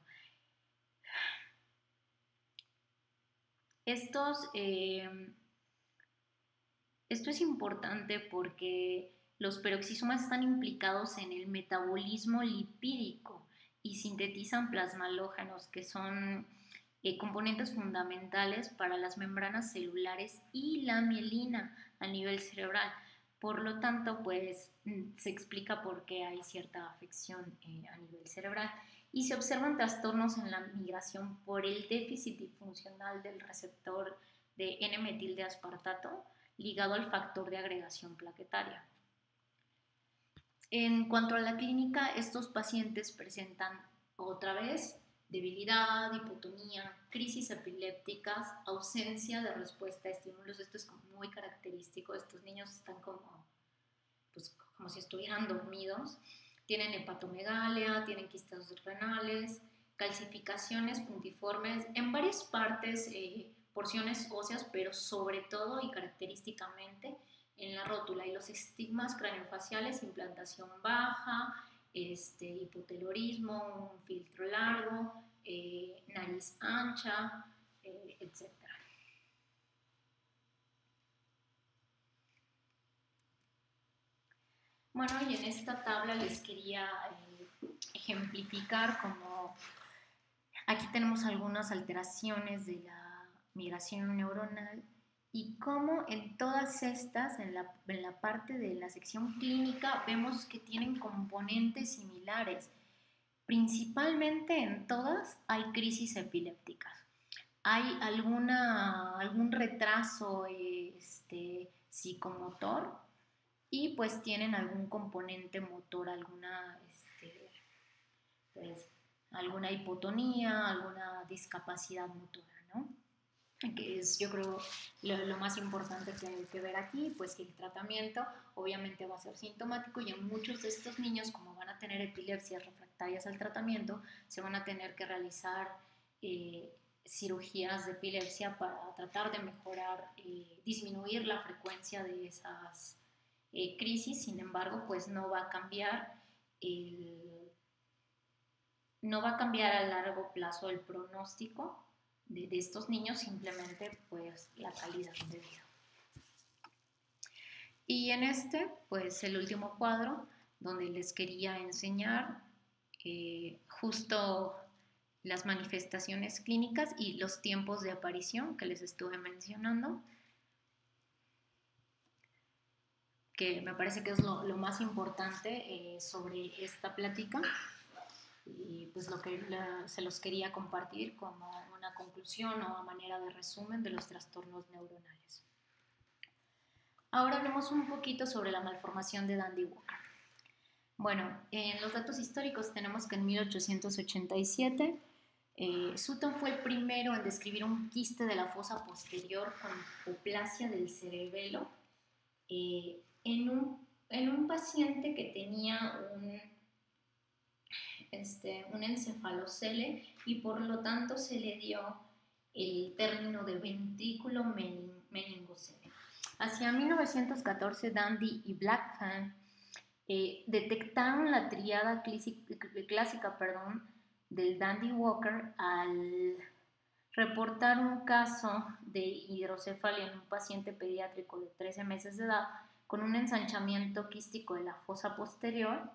Esto es importante porque los peroxisomas están implicados en el metabolismo lipídico y sintetizan plasmalógenos, que son componentes fundamentales para las membranas celulares y la mielina a nivel cerebral. Por lo tanto, pues se explica por qué hay cierta afección a nivel cerebral. Y se observan trastornos en la migración por el déficit disfuncional del receptor de N-metildeaspartato ligado al factor de agregación plaquetaria. En cuanto a la clínica, estos pacientes presentan otra vez debilidad, hipotonía, crisis epilépticas, ausencia de respuesta a estímulos. Esto es muy característico. Estos niños están como si estuvieran dormidos. Tienen hepatomegalia, tienen quistes renales, calcificaciones puntiformes en varias partes, porciones óseas, pero sobre todo y característicamente en la rótula, y los estigmas craneofaciales, implantación baja, hipotelorismo, un filtro largo, nariz ancha, etc. Bueno, y en esta tabla les quería ejemplificar como aquí tenemos algunas alteraciones de la migración neuronal y cómo en todas estas, en la parte de la sección clínica, vemos que tienen componentes similares. Principalmente en todas hay crisis epilépticas. Hay algún retraso psicomotor y pues tienen algún componente motor, pues, alguna hipotonía, alguna discapacidad motora, ¿no? Que es, yo creo, lo más importante que hay que ver aquí, pues que el tratamiento obviamente va a ser sintomático y en muchos de estos niños, como van a tener epilepsias refractarias al tratamiento, se van a tener que realizar eh, cirugías de epilepsia para tratar de mejorar, disminuir la frecuencia de esas crisis. Sin embargo, pues no va a cambiar a largo plazo el pronóstico de estos niños, simplemente pues la calidad de vida. Y en pues el último cuadro, donde les quería enseñar justo las manifestaciones clínicas y los tiempos de aparición que les estuve mencionando, que me parece que es lo más importante sobre esta plática. Y pues se los quería compartir como una conclusión o a manera de resumen de los trastornos neuronales. Ahora hablemos un poquito sobre la malformación de Dandy-Walker. Bueno, en los datos históricos tenemos que en 1887 Sutton fue el primero en describir un quiste de la fosa posterior con hipoplasia del cerebelo en un paciente que tenía un encefalocele y por lo tanto se le dio el término de ventrículo meningocele. Hacia 1914, Dandy y Blackfan detectaron la tríada clásica del Dandy-Walker al reportar un caso de hidrocefalia en un paciente pediátrico de 13 meses de edad con un ensanchamiento quístico de la fosa posterior,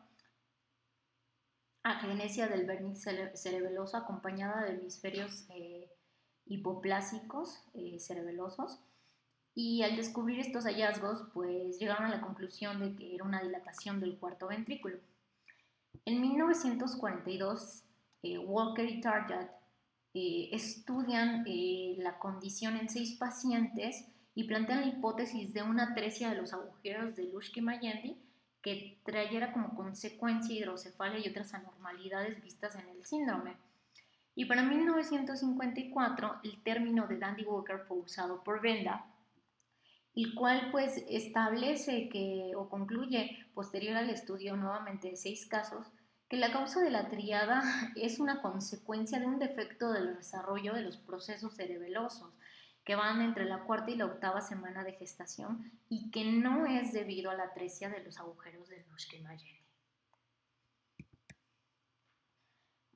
agenesia del vérnix cerebeloso acompañada de hemisferios hipoplásicos cerebelosos, y al descubrir estos hallazgos pues llegaron a la conclusión de que era una dilatación del cuarto ventrículo. En 1942 Walker y Tarjat estudian la condición en 6 pacientes y plantean la hipótesis de una atresia de los agujeros de Luschke-Mayendi que trayera como consecuencia hidrocefalia y otras anormalidades vistas en el síndrome. Y para 1954 el término de Dandy-Walker fue usado por Benda, el cual pues establece o concluye posterior al estudio nuevamente de 6 casos que la causa de la tríada es una consecuencia de un defecto del desarrollo de los procesos cerebelosos que van entre la 4ª y la 8ª semana de gestación y que no es debido a la atresia de los agujeros de Luschke-Mayendi.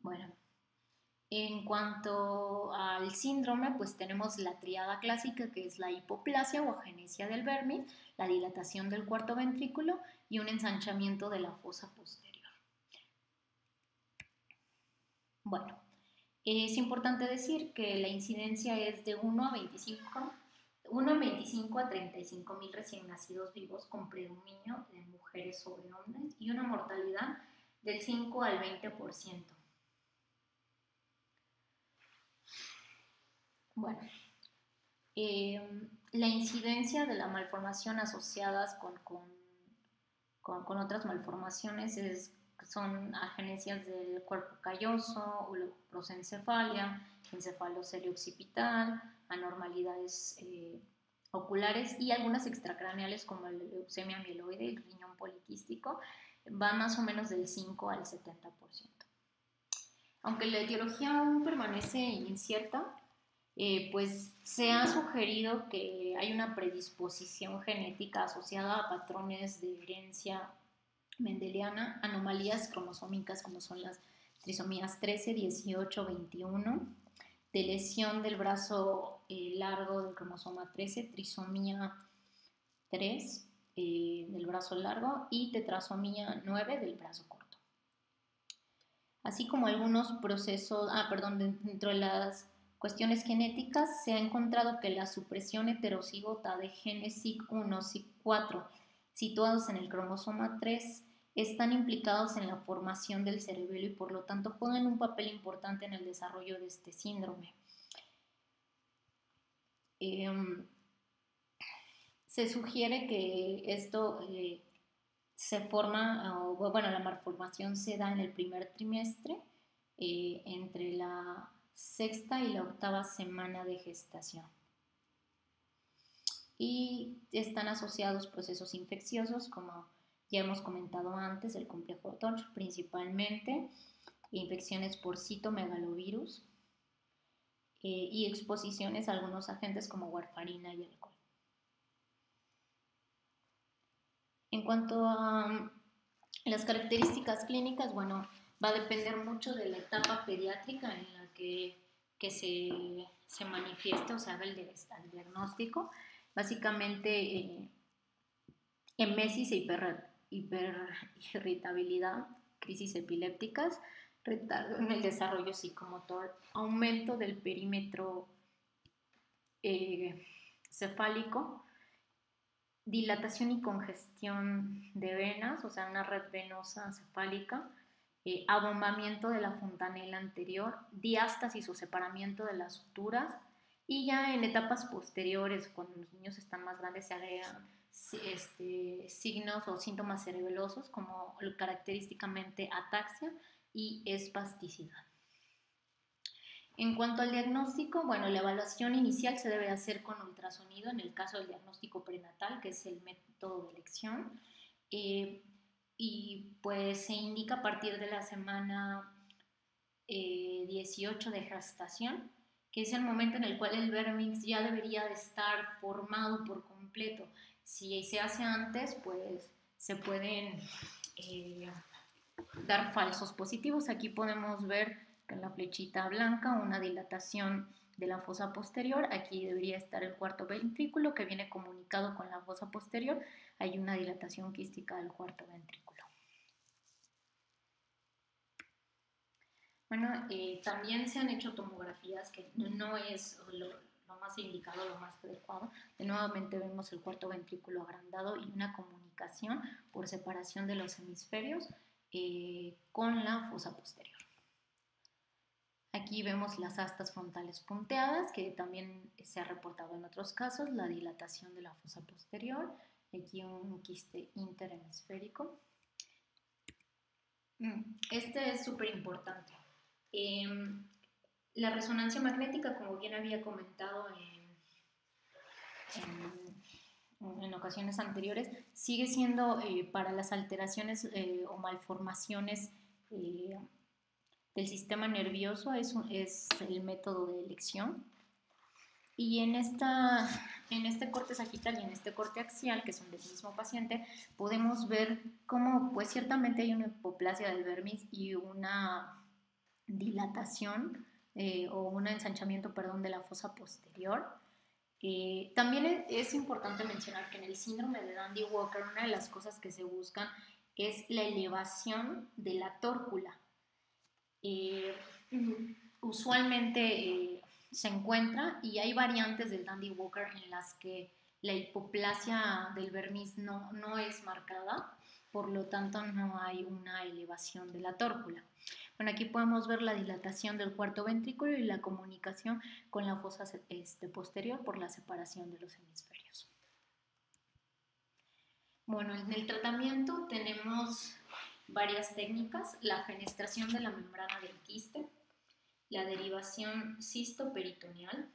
Bueno, en cuanto al síndrome, pues tenemos la tríada clásica, que es la hipoplasia o agenesia del vérnix, la dilatación del cuarto ventrículo y un ensanchamiento de la fosa posterior. Bueno, es importante decir que la incidencia es de 1 en 25 a 35 mil recién nacidos vivos con predominio de mujeres sobre hombres y una mortalidad del 5 al 20%. Bueno, la incidencia de la malformación asociadas con otras malformaciones son agenesias del cuerpo calloso, prosencefalia, encefalocelio occipital, anormalidades oculares y algunas extracraneales como la leucemia mieloide y el riñón poliquístico, van más o menos del 5 al 70%. Aunque la etiología aún permanece incierta, pues se ha sugerido que hay una predisposición genética asociada a patrones de herencia mendeliana, anomalías cromosómicas como son las trisomías 13, 18, 21, de lesión del brazo largo del cromosoma 13, trisomía 3 del brazo largo y tetrasomía 9 del brazo corto. Así como algunos procesos, dentro de las cuestiones genéticas, se ha encontrado que la supresión heterocigota de genes SIC1, SIC4, situados en el cromosoma 3, están implicados en la formación del cerebelo y por lo tanto juegan un papel importante en el desarrollo de este síndrome. Se sugiere que esto se forma, bueno, la malformación se da en el primer trimestre, entre la sexta y la octava semana de gestación. Y están asociados procesos infecciosos, como ya hemos comentado antes, el complejo de Torch, principalmente infecciones por citomegalovirus y exposiciones a algunos agentes como warfarina y alcohol. En cuanto a las características clínicas, bueno, va a depender mucho de la etapa pediátrica en la que se manifieste o se haga el diagnóstico. Básicamente, emesis e hiperirritabilidad, crisis epilépticas, retardo en el desarrollo psicomotor, aumento del perímetro cefálico, dilatación y congestión de venas, o sea, una red venosa cefálica, abombamiento de la fontanela anterior, diástasis o separamiento de las suturas, y ya en etapas posteriores, cuando los niños están más grandes, se agregan signos o síntomas cerebelosos como característicamente ataxia y espasticidad. En cuanto al diagnóstico, bueno, la evaluación inicial se debe hacer con ultrasonido en el caso del diagnóstico prenatal, que es el método de elección, y pues se indica a partir de la semana 18 de gestación, que es el momento en el cual el vérmix ya debería de estar formado por completo. Si se hace antes, pues se pueden dar falsos positivos. Aquí podemos ver en la flechita blanca una dilatación de la fosa posterior. Aquí debería estar el cuarto ventrículo que viene comunicado con la fosa posterior. Hay una dilatación quística del cuarto ventrículo. Bueno, también se han hecho tomografías, que no es lo más indicado, lo más adecuado. Nuevamente vemos el cuarto ventrículo agrandado y una comunicación por separación de los hemisferios con la fosa posterior. Aquí vemos las astas frontales punteadas, que también se ha reportado en otros casos, la dilatación de la fosa posterior, aquí un quiste interhemisférico. Este es súper importante. La resonancia magnética, como bien había comentado en ocasiones anteriores, sigue siendo para las alteraciones o malformaciones del sistema nervioso, es el método de elección. Y en este corte sagital y en este corte axial, que son del mismo paciente, podemos ver cómo pues ciertamente hay una hipoplasia del vermis y una dilatación o un ensanchamiento, perdón, de la fosa posterior. También es importante mencionar que en el síndrome de Dandy-Walker una de las cosas que se buscan es la elevación de la tórcula. Usualmente se encuentra, y hay variantes del Dandy-Walker en las que la hipoplasia del vermis no es marcada, por lo tanto no hay una elevación de la tórcula. Bueno, aquí podemos ver la dilatación del cuarto ventrículo y la comunicación con la fosa posterior por la separación de los hemisferios. Bueno, en el tratamiento tenemos varias técnicas: la fenestración de la membrana del quiste, la derivación cistoperitoneal,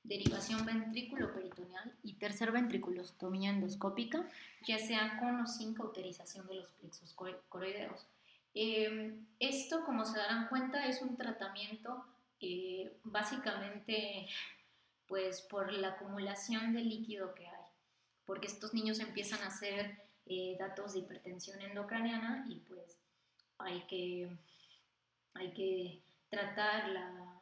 derivación ventrículo-peritoneal y tercer ventriculostomía endoscópica, ya sea con o sin cauterización de los plexos coroideos. Esto, como se darán cuenta, es un tratamiento básicamente pues por la acumulación de líquido que hay, porque estos niños empiezan a hacer datos de hipertensión endocraniana y pues hay que tratar la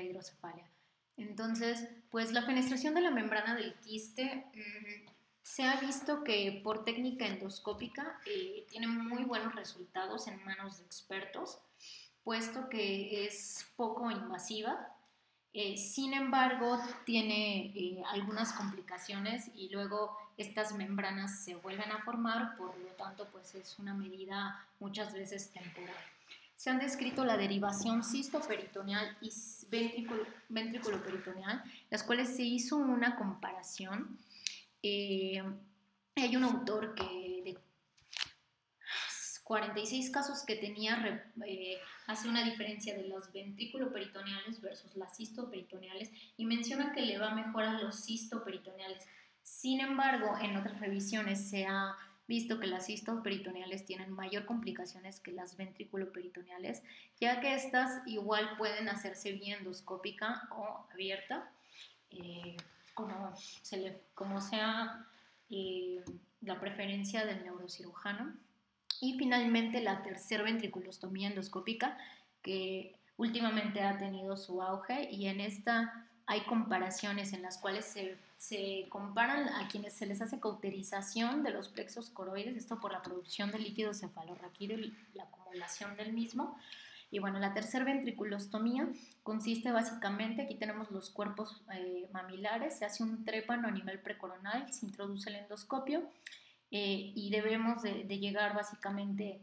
hidrocefalia. Entonces, pues la fenestración de la membrana del quiste se ha visto que por técnica endoscópica tiene muy buenos resultados en manos de expertos. puesto que es poco invasiva. Sin embargo, tiene algunas complicaciones y luego estas membranas se vuelven a formar, por lo tanto, pues es una medida muchas veces temporal. Se han descrito la derivación cistoperitoneal y ventrículo-peritoneal, las cuales se hizo una comparación. Hay un autor que de 46 casos que tenía hace una diferencia de los ventrículo-peritoneales versus las cistoperitoneales y menciona que le va mejor a los cistoperitoneales. Sin embargo, en otras revisiones se ha visto que las cistoperitoneales tienen mayor complicaciones que las ventrículo-peritoneales, ya que estas igual pueden hacerse vía endoscópica o abierta, como sea la preferencia del neurocirujano. Y finalmente la tercera ventriculostomía endoscópica, que últimamente ha tenido su auge, y en esta hay comparaciones en las cuales se comparan a quienes se les hace cauterización de los plexos coroides, esto por la producción de líquido cefalorraquídeo y la acumulación del mismo. Y bueno, la tercera ventriculostomía consiste básicamente, aquí tenemos los cuerpos mamilares, se hace un trépano a nivel precoronal, se introduce el endoscopio y debemos de llegar básicamente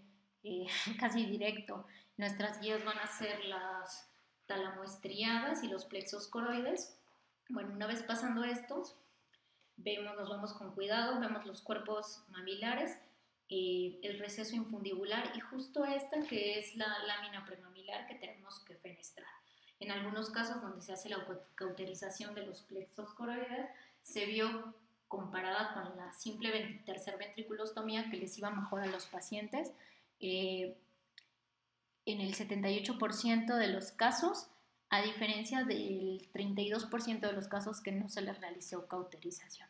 casi directo. Nuestras guías van a ser las talamoestriadas y los plexos coroides. Bueno, una vez pasando estos, nos vamos con cuidado, vemos los cuerpos mamilares, el receso infundibular y justo esta que es la lámina premamilar que tenemos que fenestrar. En algunos casos donde se hace la cauterización de los plexos coroides, se vio comparada con la simple tercer ventriculostomía que les iba mejor a los pacientes. En el 78% de los casos, a diferencia del 32% de los casos que no se les realizó cauterización.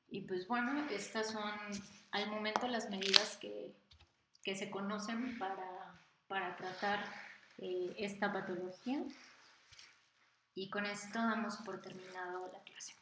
Y pues bueno, estas son al momento las medidas que se conocen para tratar esta patología. Y con esto damos por terminado la clase.